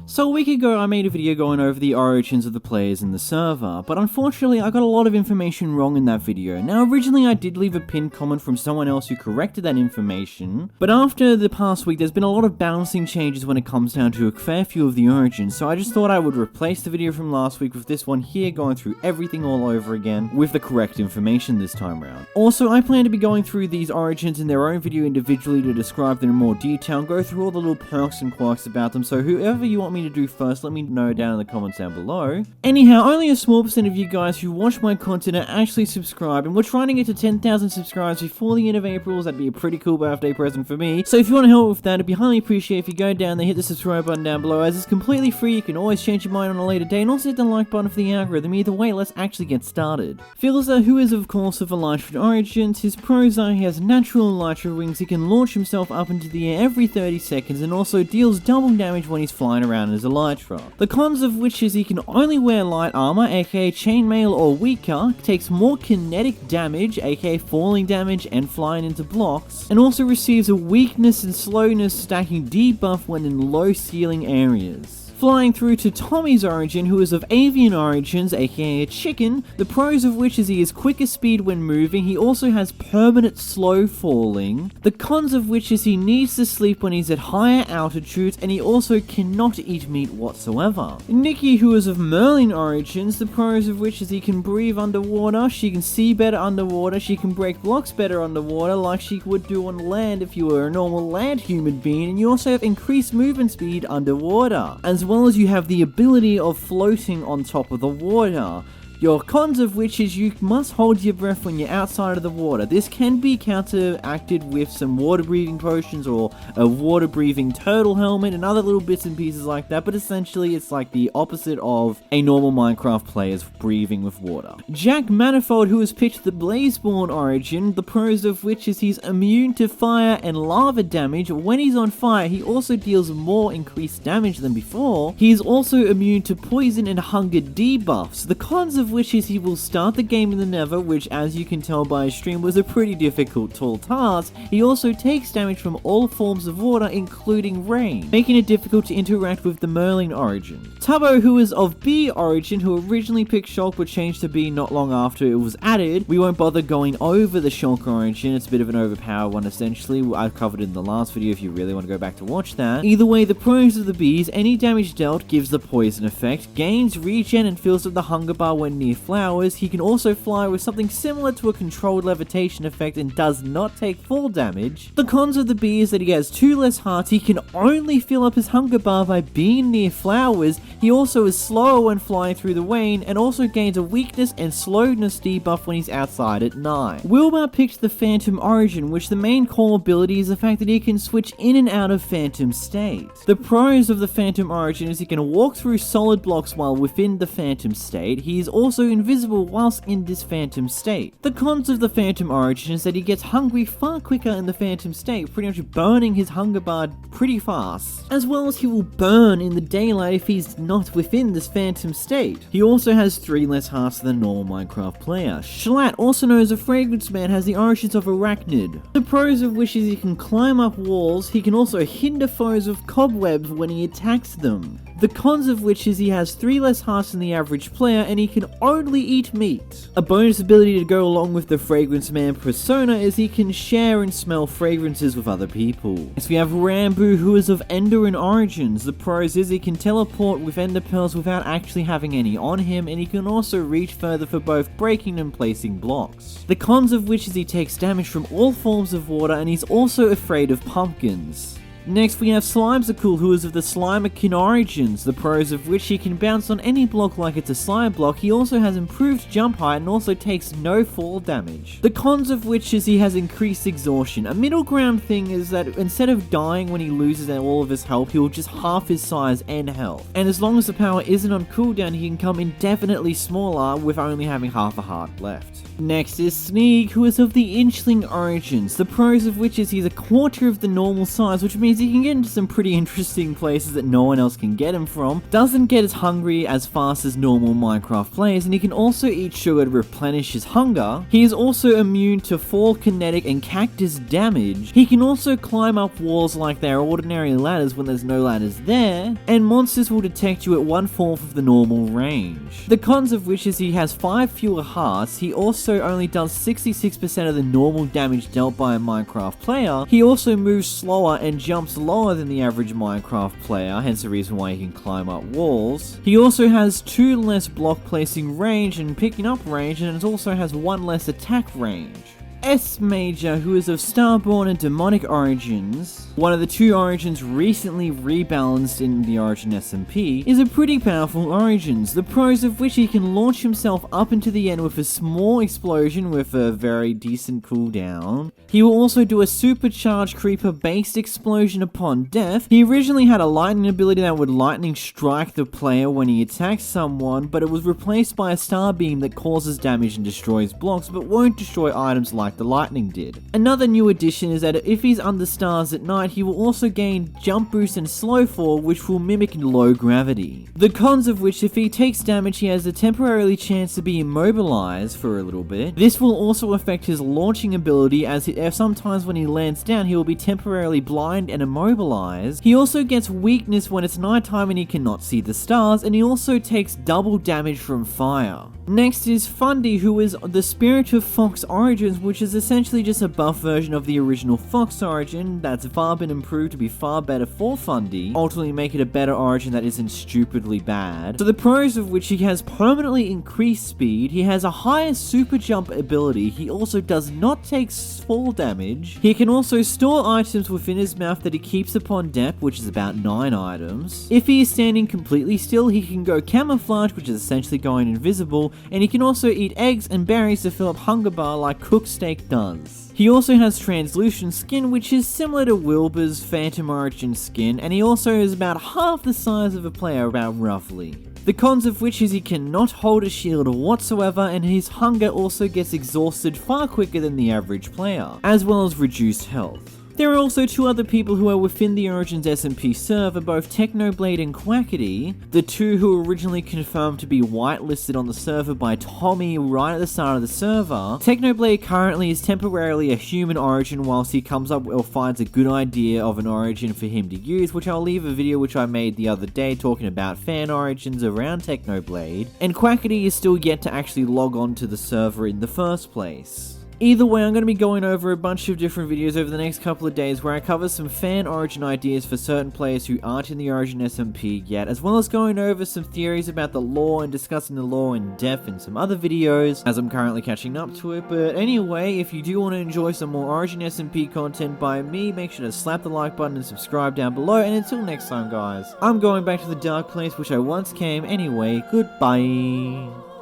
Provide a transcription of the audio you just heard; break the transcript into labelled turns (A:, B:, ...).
A: So a week ago I made a video going over the origins of the players in the server, but unfortunately I got a lot of information wrong in that video. Now originally I did leave a pinned comment from someone else who corrected that information, but after the past week there's been a lot of balancing changes when it comes down to a fair few of the origins, so I just thought I would replace the video from last week with this one here going through everything all over again with the correct information this time around. Also, I plan to be going through these origins in their own video individually to describe them in more detail and go through all the little perks and quirks about them, so whoever you want me to do first, let me know down in the comments down below. Anyhow, only a small percent of you guys who watch my content are actually subscribed, and we're trying to get to 10,000 subscribers before the end of April, so that'd be a pretty cool birthday present for me. So if you want to help with that, it'd be highly appreciated if you go down there, hit the subscribe button down below, as it's completely free. You can always change your mind on a later day, and also hit the like button for the algorithm. Either way, let's actually get started. Philza, who is of course of Elytra origins, his pros are he has natural Elytra wings, he can launch himself up into the air every 30 seconds, and also deals double damage when he's flying around as Elytra. The cons of which is he can only wear light armor, aka chainmail or weaker, takes more kinetic damage, aka falling damage and flying into blocks, and also receives a weakness and slowness stacking debuff when in low ceiling areas. Flying through to Tommy's origin, who is of avian origins, aka a chicken, the pros of which is he has quicker speed when moving, he also has permanent slow falling, the cons of which is he needs to sleep when he's at higher altitudes, and he also cannot eat meat whatsoever. Nikki, who is of Merlin origins, the pros of which is he can breathe underwater, she can see better underwater, she can break blocks better underwater like she would do on land if you were a normal land human being, and you also have increased movement speed underwater, as well as you have the ability of floating on top of the water. Your cons of which is you must hold your breath when you're outside of the water. This can be counteracted with some water breathing potions or a water breathing turtle helmet and other little bits and pieces like that, but essentially it's like the opposite of a normal Minecraft player's breathing with water. Jack Manifold, who has picked the Blazeborn origin, the pros of which is he's immune to fire and lava damage. When he's on fire, he also deals more increased damage than before. He is also immune to poison and hunger debuffs. The cons of which is he will start the game in the Nether, which as you can tell by his stream was a pretty difficult tall task. He also takes damage from all forms of water including rain, making it difficult to interact with the Merlin origin. Tubbo, who is of Bee origin, who originally picked Shulk but changed to Bee not long after it was added. We won't bother going over the Shulk origin, it's a bit of an overpowered one essentially. I've covered it in the last video if you really want to go back to watch that. Either way, the pros of the bees: any damage dealt gives the poison effect, gains regen and fills up the hunger bar when near flowers. He can also fly with something similar to a controlled levitation effect and does not take fall damage. The cons of the bee is that he has 2 less hearts, he can only fill up his hunger bar by being near flowers, he also is slower when flying through the rain, and also gains a weakness and slowness debuff when he's outside at night. Wilbur picked the Phantom origin, which the main core ability is the fact that he can switch in and out of Phantom state. The pros of the Phantom origin is he can walk through solid blocks while within the Phantom state. He is also invisible whilst in this Phantom state. The cons of the Phantom origin is that he gets hungry far quicker in the Phantom state, pretty much burning his hunger bar pretty fast, as well as he will burn in the daylight if he's not within this Phantom state. He also has 3 less hearts than a normal Minecraft player. Schlatt, also known as a Fragrance Man, has the origins of Arachnid. The pros of which is he can climb up walls, he can also hinder foes with cobwebs when he attacks them. The cons of which is he has 3 less hearts than the average player, and he can only eat meat. A bonus ability to go along with the Fragrance Man persona is he can share and smell fragrances with other people. Next we have Rambo, who is of Enderan origins. The pros is he can teleport with Ender Pearls without actually having any on him, and he can also reach further for both breaking and placing blocks. The cons of which is he takes damage from all forms of water, and he's also afraid of pumpkins. Next we have Slimecicle, who is of the Slimekin origins, the pros of which he can bounce on any block like it's a slime block. He also has improved jump height and also takes no fall damage. The cons of which is he has increased exhaustion. A middle ground thing is that instead of dying when he loses all of his health, he will just half his size and health. And as long as the power isn't on cooldown, he can come indefinitely smaller with only having half a heart left. Next is Sneak, who is of the Inchling origins, the pros of which is he's a quarter of the normal size, which means means he can get into some pretty interesting places that no one else can get him from, doesn't get as hungry as fast as normal Minecraft players, and he can also eat sugar to replenish his hunger. He is also immune to fall, kinetic, and cactus damage. He can also climb up walls like they are ordinary ladders when there's no ladders there, and monsters will detect you at 1/4 of the normal range. The cons of which is he has 5 fewer hearts, he also only does 66% of the normal damage dealt by a Minecraft player, he also moves slower and jumps lower than the average Minecraft player, hence the reason why he can climb up walls. He also has 2 less block placing range and picking up range, and it also has 1 less attack range. S Major, who is of Starborn and Demonic origins, one of the 2 origins recently rebalanced in the Origin SMP, is a pretty powerful origins, the pros of which he can launch himself up into the end with a small explosion with a very decent cooldown. He will also do a supercharged creeper based explosion upon death. He originally had a lightning ability that would lightning strike the player when he attacks someone, but it was replaced by a star beam that causes damage and destroys blocks but won't destroy items like the lightning did. Another new addition is that if he's under stars at night, he will also gain jump boost and slow fall, which will mimic low gravity. The cons of which, if he takes damage, he has a temporarily chance to be immobilized for a little bit. This will also affect his launching ability, as sometimes when he lands down he will be temporarily blind and immobilized. He also gets weakness when it's nighttime and he cannot see the stars, and he also takes double damage from fire. Next is Fundy, who is the Spirit of Fox Origins, which is essentially just a buff version of the original Fox Origin that's far been improved to be far better for Fundy, ultimately make it a better origin that isn't stupidly bad. So the pros of which, he has permanently increased speed, he has a higher super jump ability, he also does not take fall damage, he can also store items within his mouth that he keeps upon death, which is about 9 items. If he is standing completely still, he can go camouflage, which is essentially going invisible, and he can also eat eggs and berries to fill up hunger bar like cooked steak does. He also has translucent skin, which is similar to Wilbur's Phantom Origin skin, and he also is about half the size of a player, about roughly. The cons of which is he cannot hold a shield whatsoever, and his hunger also gets exhausted far quicker than the average player, as well as reduced health. There are also 2 other people who are within the Origins SMP server, both Technoblade and Quackity, the 2 who were originally confirmed to be whitelisted on the server by Tommy right at the start of the server. Technoblade currently is temporarily a human origin whilst he comes up or finds a good idea of an origin for him to use, which I'll leave a video which I made the other day talking about fan origins around Technoblade, and Quackity is still yet to actually log on to the server in the first place. Either way, I'm going to be going over a bunch of different videos over the next couple of days where I cover some fan origin ideas for certain players who aren't in the Origin SMP yet, as well as going over some theories about the lore and discussing the lore in depth in some other videos, as I'm currently catching up to it. But anyway, if you do want to enjoy some more Origin SMP content by me, make sure to slap the like button and subscribe down below, and until next time guys, I'm going back to the dark place which I once came anyway, goodbye.